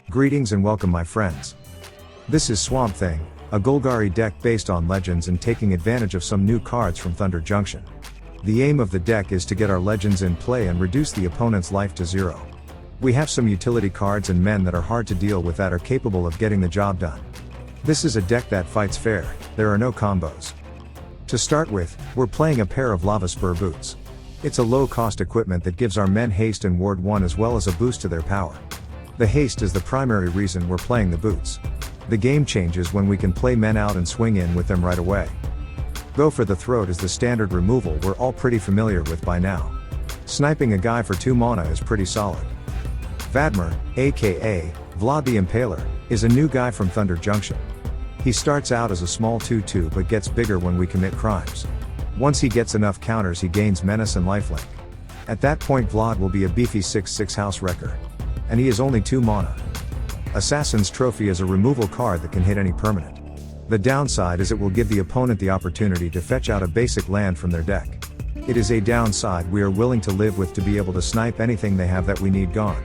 Greetings and welcome my friends. This is Swamp Thing, a Golgari deck based on Legends and taking advantage of some new cards from Thunder Junction. The aim of the deck is to get our Legends in play and reduce the opponent's life to 0. We have some utility cards and men that are hard to deal with that are capable of getting the job done. This is a deck that fights fair, there are no combos. To start with, we're playing a pair of Lavaspur Boots. It's a low-cost equipment that gives our men haste and ward 1 as well as a boost to their power. The haste is the primary reason we're playing the boots. The game changes when we can play men out and swing in with them right away. Go for the Throat is the standard removal we're all pretty familiar with by now. Sniping a guy for 2 mana is pretty solid. Vadmir, aka Vlad the Impaler, is a new guy from Thunder Junction. He starts out as a small 2/2 but gets bigger when we commit crimes. Once he gets enough counters he gains menace and lifelink. At that point Vlad will be a beefy 6/6 house wrecker. And he is only 2 mana. Assassin's Trophy is a removal card that can hit any permanent. The downside is it will give the opponent the opportunity to fetch out a basic land from their deck. It is a downside we are willing to live with to be able to snipe anything they have that we need gone.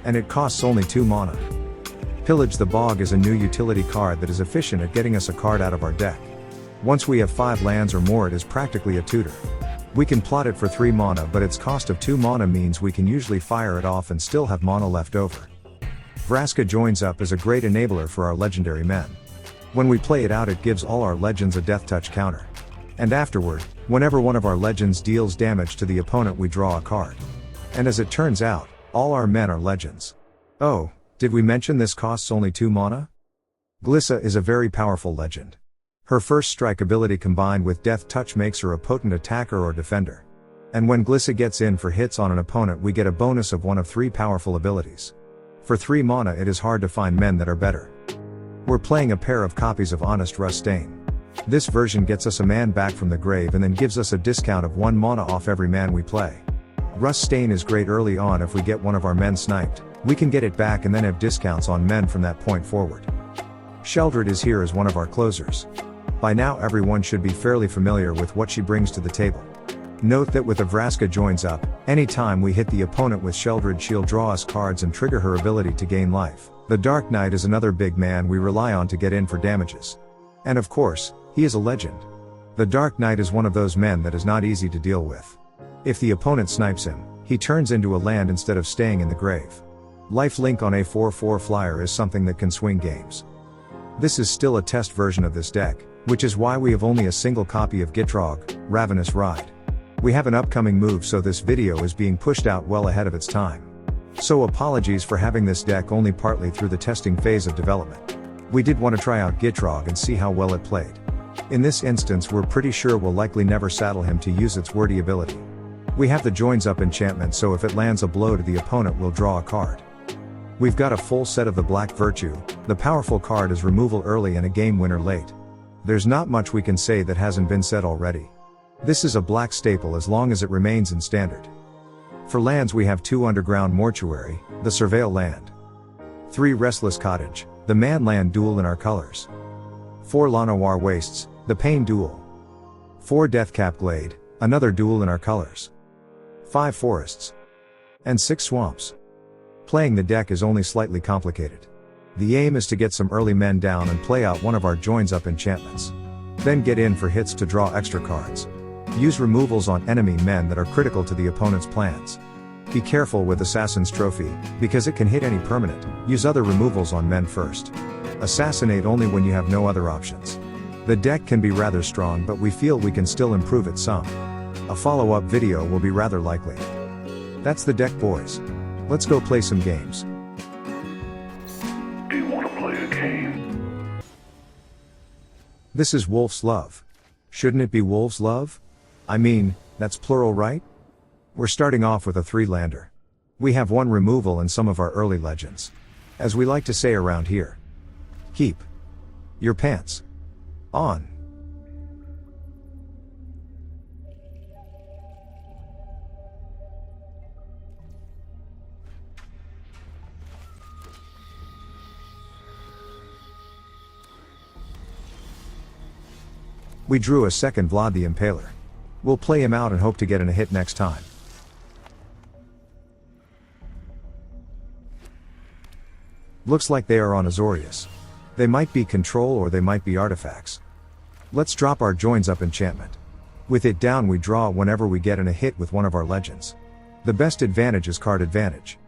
And it costs only 2 mana. Pillage the Bog is a new utility card that is efficient at getting us a card out of our deck. Once we have 5 lands or more it is practically a tutor. We can plot it for 3 mana but its cost of 2 mana means we can usually fire it off and still have mana left over. Vraska Joins Up is a great enabler for our legendary men. When we play it out it gives all our legends a death touch counter. And afterward, whenever one of our legends deals damage to the opponent we draw a card. And as it turns out, all our men are legends. Oh, did we mention this costs only 2 mana? Glissa is a very powerful legend. Her first strike ability combined with death touch makes her a potent attacker or defender. And when Glissa gets in for hits on an opponent we get a bonus of one of 3 powerful abilities. For 3 mana it is hard to find men that are better. We're playing a pair of copies of Honest Rutstein. This version gets us a man back from the grave and then gives us a discount of 1 mana off every man we play. Rutstein is great early on if we get one of our men sniped, we can get it back and then have discounts on men from that point forward. Sheoldred is here as one of our closers. By now everyone should be fairly familiar with what she brings to the table. Note that with a Vraska Joins Up, anytime we hit the opponent with Sheoldred she'll draw us cards and trigger her ability to gain life. The Dark Knight is another big man we rely on to get in for damages. And of course, he is a legend. The Dark Knight is one of those men that is not easy to deal with. If the opponent snipes him, he turns into a land instead of staying in the grave. Lifelink on a 4/4 flyer is something that can swing games. This is still a test version of this deck, which is why we have only a single copy of Gitrog, Ravenous Ride. We have an upcoming move so this video is being pushed out well ahead of its time. So apologies for having this deck only partly through the testing phase of development. We did want to try out Gitrog and see how well it played. In this instance we're pretty sure we'll likely never saddle him to use its wordy ability. We have the Joins Up enchantment so if it lands a blow to the opponent we'll draw a card. We've got a full set of the Black Virtue, the powerful card is removal early and a game winner late. There's not much we can say that hasn't been said already. This is a black staple as long as it remains in standard. For lands we have 2 Underground Mortuary, the Surveil land. 3 Restless Cottage, the Man land dual in our colors. 4 Llanowar Wastes, the Pain dual. 4 Deathcap Glade, another dual in our colors. 5 Forests. And 6 Swamps. Playing the deck is only slightly complicated. The aim is to get some early men down and play out one of our Joins Up enchantments. Then get in for hits to draw extra cards. Use removals on enemy men that are critical to the opponent's plans. Be careful with Assassin's Trophy, because it can hit any permanent. Use other removals on men first. Assassinate only when you have no other options. The deck can be rather strong but we feel we can still improve it some. A follow-up video will be rather likely. That's the deck boys. Let's go play some games. Do you want to play a game? This is Wolf's Love. Shouldn't it be Wolf's Love? I mean, that's plural, right? We're starting off with a 3-lander. We have 1 removal and some of our early legends. As we like to say around here. Keep your pants on. We drew a second Vlad the Impaler. We'll play him out and hope to get in a hit next time. Looks like they are on Azorius. They might be control or they might be artifacts. Let's drop our Joins Up enchantment. With it down we draw whenever we get in a hit with one of our legends. The best advantage is card advantage.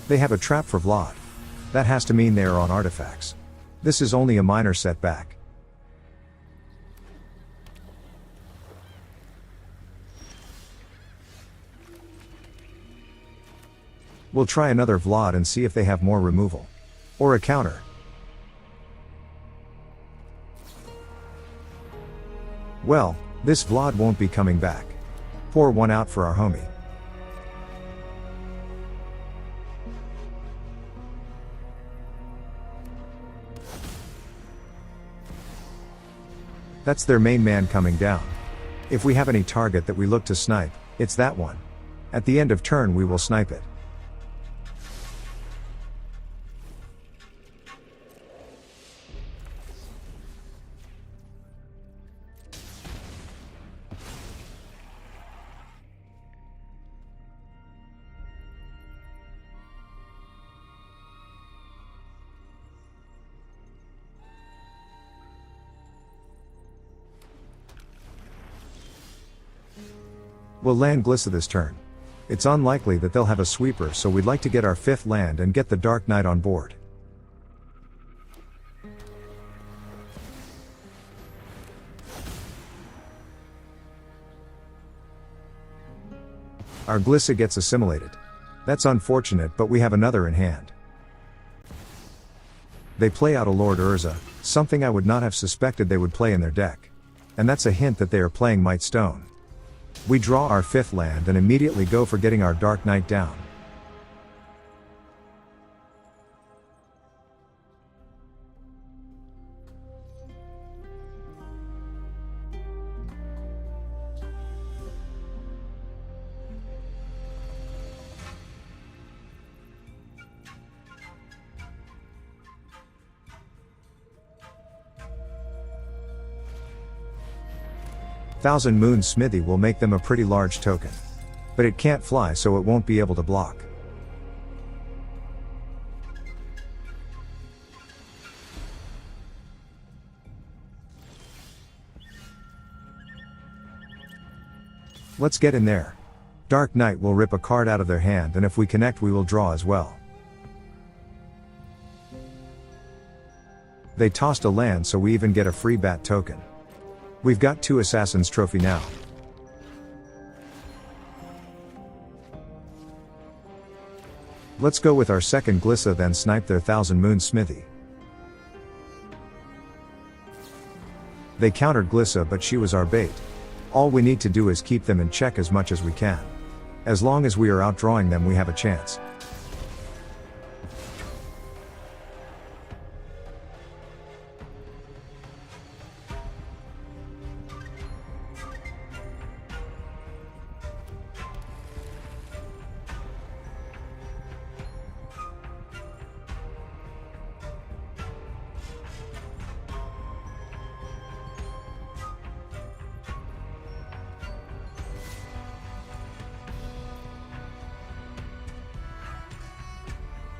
They have a trap for Vlad. That has to mean they are on artifacts. This is only a minor setback. We'll try another Vlad and see if they have more removal. Or a counter. Well, this Vlad won't be coming back. Pour one out for our homie. That's their main man coming down. If we have any target that we look to snipe, it's that one. At the end of turn we will snipe it. We'll land Glissa this turn. It's unlikely that they'll have a sweeper, so we'd like to get our 5th land and get the Dark Knight on board. Our Glissa gets assimilated. That's unfortunate, but we have another in hand. They play out a Lord Urza, something I would not have suspected they would play in their deck. And that's a hint that they are playing Might Stone. We draw our 5th land and immediately go for getting our Dark Knight down. Thousand Moon Smithy will make them a pretty large token. But it can't fly, so it won't be able to block. Let's get in there. Dark Knight will rip a card out of their hand, and if we connect we will draw as well. They tossed a land, so we even get a free bat token. We've got 2 Assassin's Trophy now. Let's go with our second Glissa, then snipe their Thousand Moon Smithy. They countered Glissa, but she was our bait. All we need to do is keep them in check as much as we can. As long as we are outdrawing them we have a chance.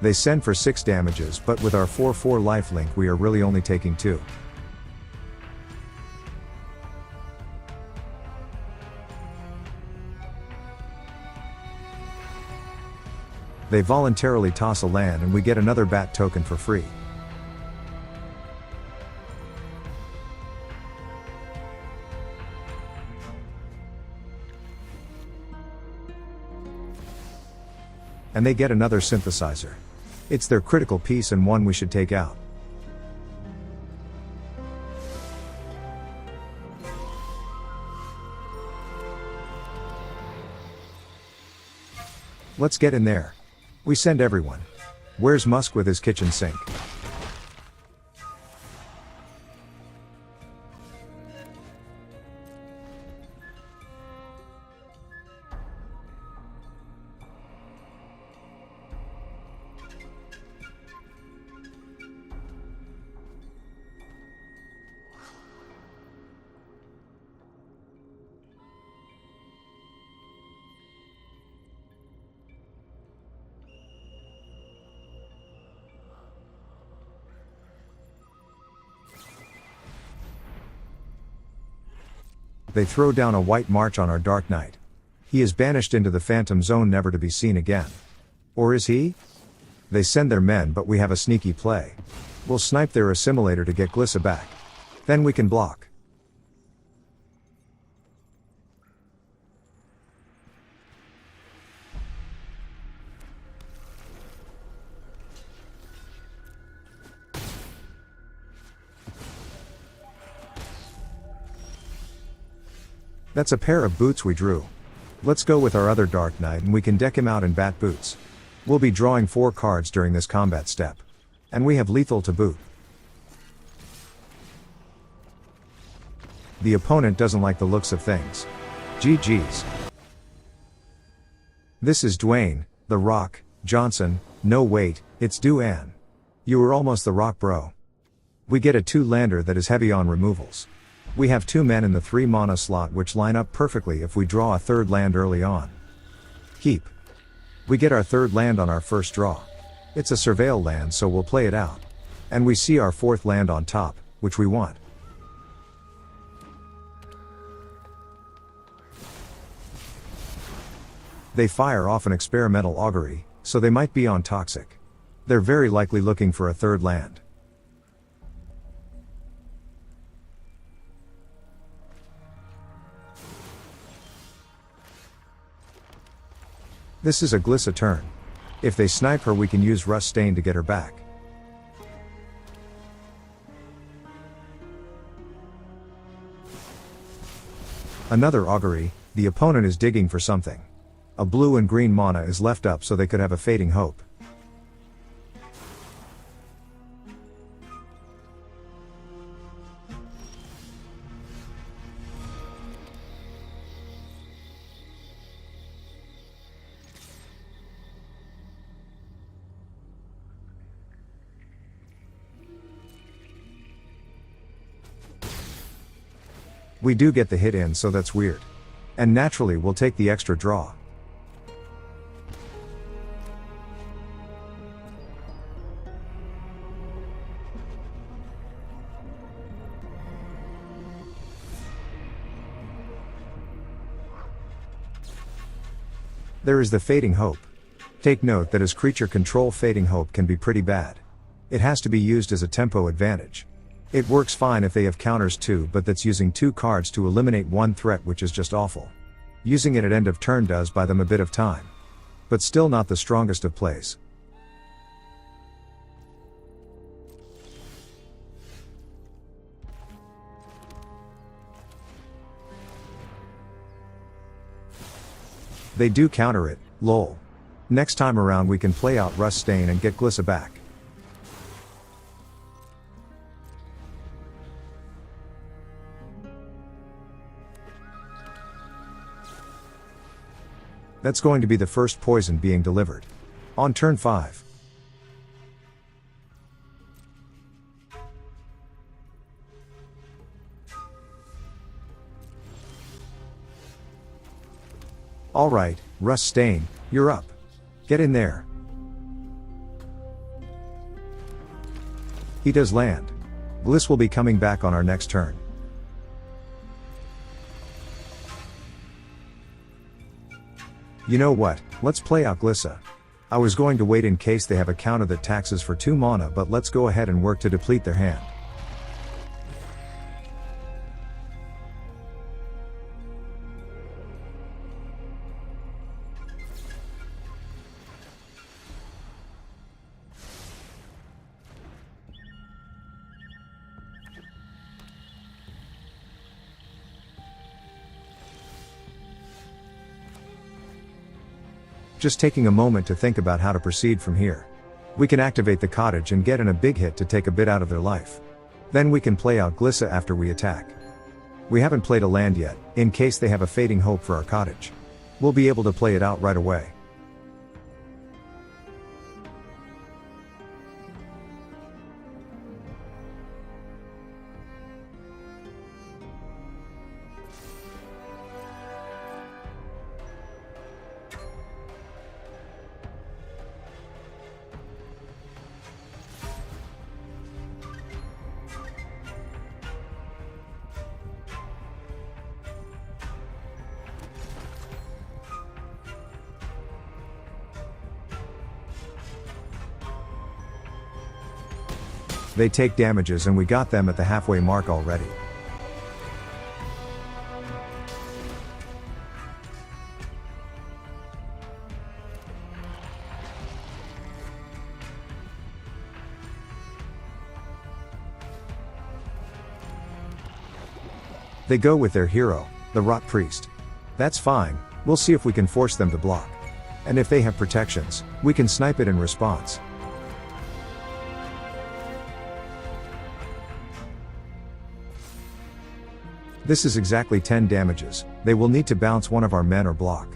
They send for 6 damages, but with our 4/4 lifelink we are really only taking 2. They voluntarily toss a land and we get another bat token for free. And they get another synthesizer. It's their critical piece and one we should take out. Let's get in there. We send everyone. Where's Musk with his kitchen sink? They throw down a white march on our Dark Knight. He is banished into the Phantom Zone, never to be seen again. Or is he? They send their men, but we have a sneaky play. We'll snipe their assimilator to get Glissa back. Then we can block. That's a pair of boots we drew. Let's go with our other Dark Knight and we can deck him out in bat boots. We'll be drawing 4 cards during this combat step. And we have lethal to boot. The opponent doesn't like the looks of things. GG's. This is Dwayne, The Rock, Johnson. No wait, it's Duan. You were almost The Rock, bro. We get a 2-lander that is heavy on removals. We have 2 men in the 3 mana slot which line up perfectly if we draw a 3rd land early on. Keep. We get our 3rd land on our first draw. It's a Surveil land, so we'll play it out. And we see our 4th land on top, which we want. They fire off an experimental augury, so they might be on toxic. They're very likely looking for a 3rd land. This is a Glissa turn. If they snipe her, we can use Rutstein to get her back. Another augury. The opponent is digging for something. A blue and green mana is left up, so they could have a fading hope. We do get the hit in, so that's weird. And naturally we'll take the extra draw. There is the Fading Hope. Take note that as creature control, Fading Hope can be pretty bad. It has to be used as a tempo advantage. It works fine if they have counters too, but that's using 2 cards to eliminate 1 threat, which is just awful. Using it at end of turn does buy them a bit of time. But still not the strongest of plays. They do counter it, lol. Next time around we can play out Rutstein and get Glissa back. That's going to be the first poison being delivered. On turn 5. Alright, Rutstein, you're up. Get in there. He does land. Glissa will be coming back on our next turn. You know what, let's play out Glissa. I was going to wait in case they have a counter that taxes for 2 mana, but let's go ahead and work to deplete their hand. Just taking a moment to think about how to proceed from here. We can activate the cottage and get in a big hit to take a bit out of their life. Then we can play out Glissa after we attack. We haven't played a land yet, in case they have a Fading Hope for our cottage. We'll be able to play it out right away. They take damages and we got them at the halfway mark already. They go with their hero, the Rot Priest. That's fine, we'll see if we can force them to block. And if they have protections, we can snipe it in response. This is exactly 10 damages, they will need to bounce one of our men or block.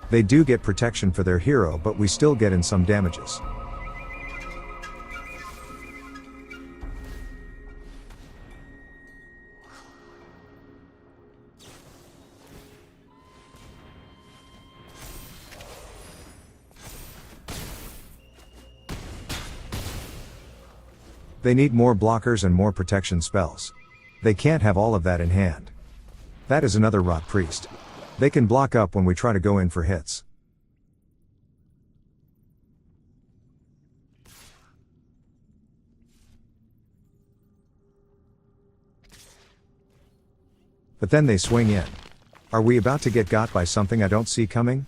They do get protection for their hero, but we still get in some damages. They need more blockers and more protection spells. They can't have all of that in hand. That is another Rot Priest. They can block up when we try to go in for hits. But then they swing in. Are we about to get got by something I don't see coming?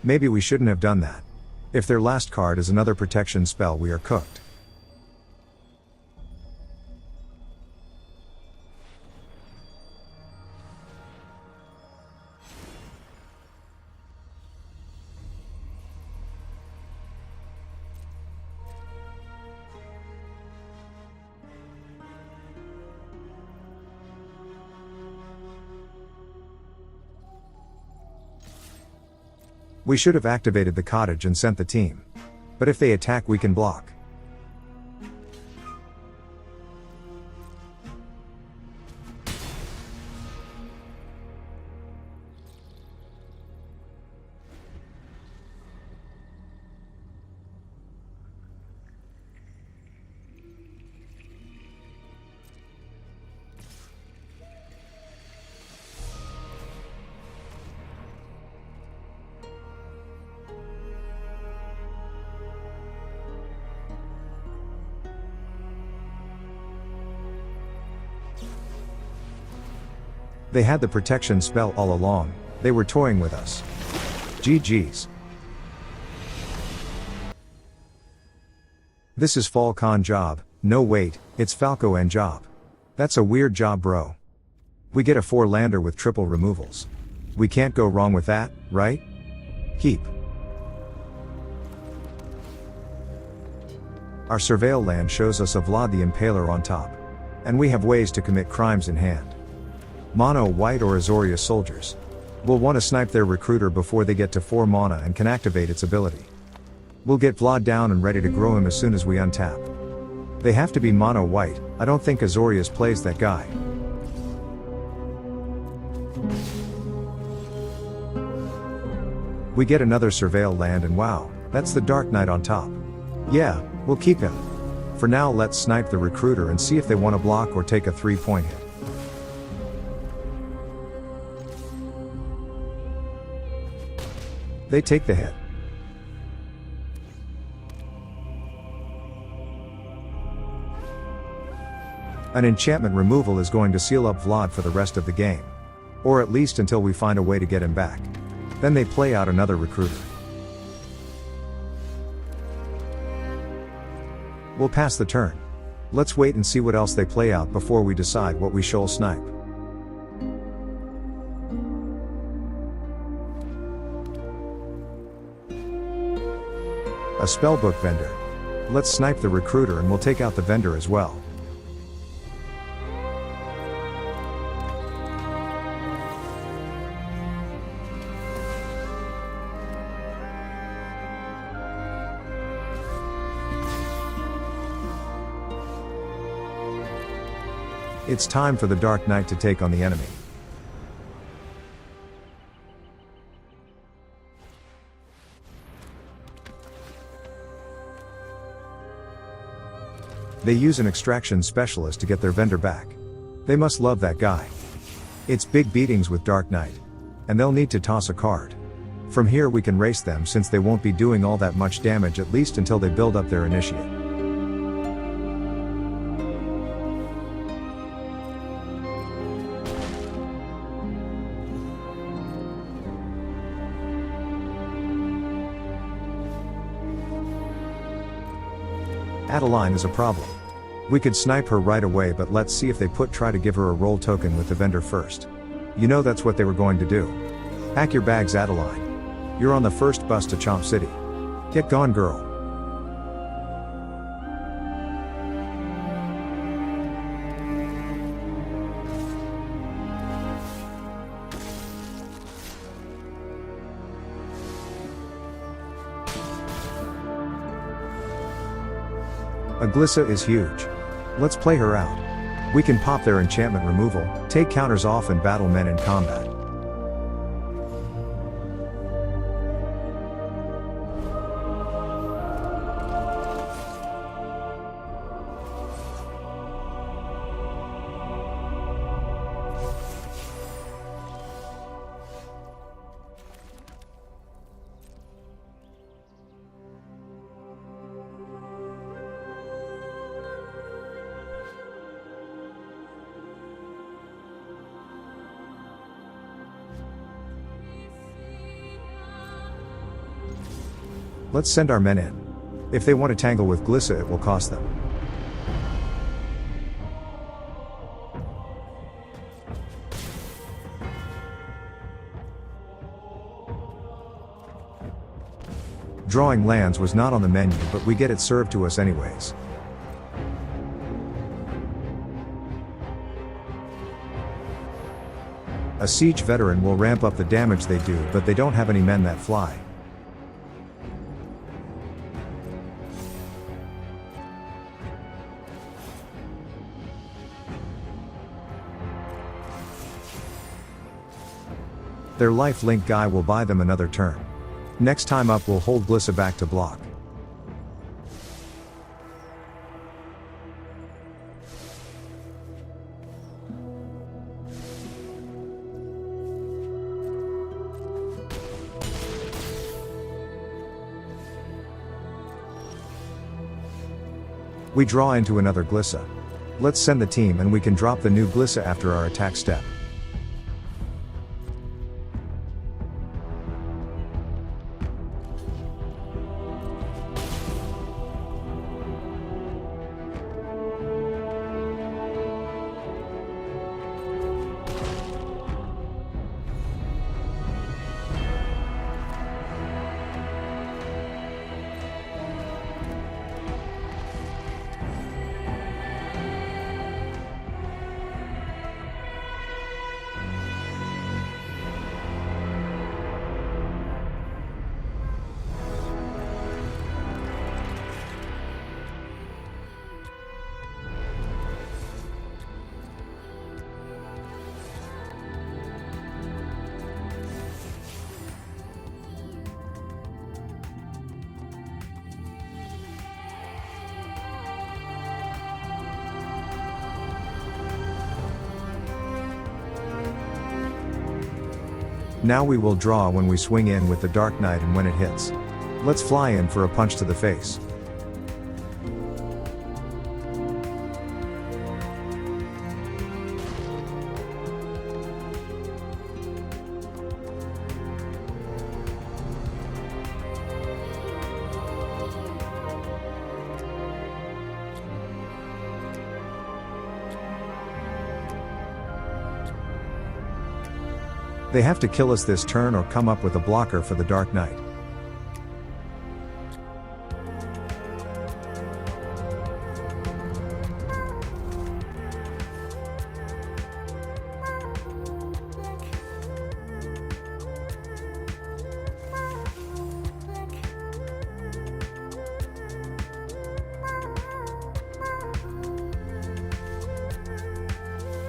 Maybe we shouldn't have done that. If their last card is another protection spell, we are cooked. We should have activated the cottage and sent the team. But if they attack, we can block. They had the protection spell all along, they were toying with us. GG's. This is Falcon job, no wait, it's Falco and job. That's a weird job, bro. We get a 4-lander with triple removals. We can't go wrong with that, right? Keep. Our surveil land shows us a Vlad the Impaler on top. And we have ways to commit crimes in hand. Mono white or Azoria soldiers. We'll want to snipe their recruiter before they get to 4 mana and can activate its ability. We'll get Vlad down and ready to grow him as soon as we untap. They have to be mono white, I don't think Azorius plays that guy. We get another surveil land and wow, that's the Dark Knight on top. Yeah, we'll keep him. For now let's snipe the recruiter and see if they want to block or take a 3-point hit. They take the hit. An enchantment removal is going to seal up Vlad for the rest of the game. Or at least until we find a way to get him back. Then they play out another recruiter. We'll pass the turn. Let's wait and see what else they play out before we decide what we shall snipe. A spellbook vendor. Let's snipe the recruiter and we'll take out the vendor as well. It's time for the Dark Knight to take on the enemy. They use an extraction specialist to get their vendor back. They must love that guy. It's big beatings with Dark Knight. And they'll need to toss a card. From here we can race them since they won't be doing all that much damage at least until they build up their initiate. Adeline is a problem. We could snipe her right away, but let's see if they try to give her a roll token with the vendor first. You know that's what they were going to do. Pack your bags, Adeline. You're on the first bus to Chomp City. Get gone, girl. A Glissa is huge. Let's play her out. We can pop their enchantment removal, take counters off and battle men in combat. Let's send our men in. If they want to tangle with Glissa, it will cost them. Drawing lands was not on the menu, but we get it served to us anyways. A siege veteran will ramp up the damage they do, but they don't have any men that fly. Their lifelink guy will buy them another turn. Next time up we'll hold Glissa back to block. We draw into another Glissa. Let's send the team and we can drop the new Glissa after our attack step. Now we will draw when we swing in with the Dark Knight and when it hits. Let's fly in for a punch to the face. They have to kill us this turn or come up with a blocker for the Dark Knight.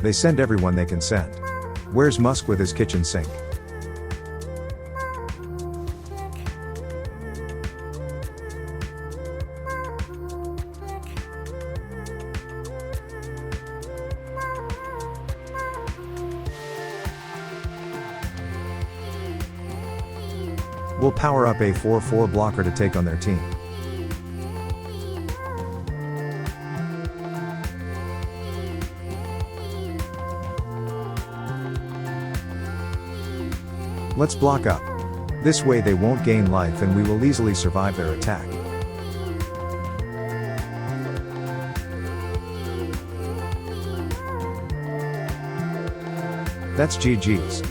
They send everyone they can send. Where's Musk with his kitchen sink? We'll power up a 4/4 blocker to take on their team. Let's block up. This way they won't gain life and we will easily survive their attack. That's GG's.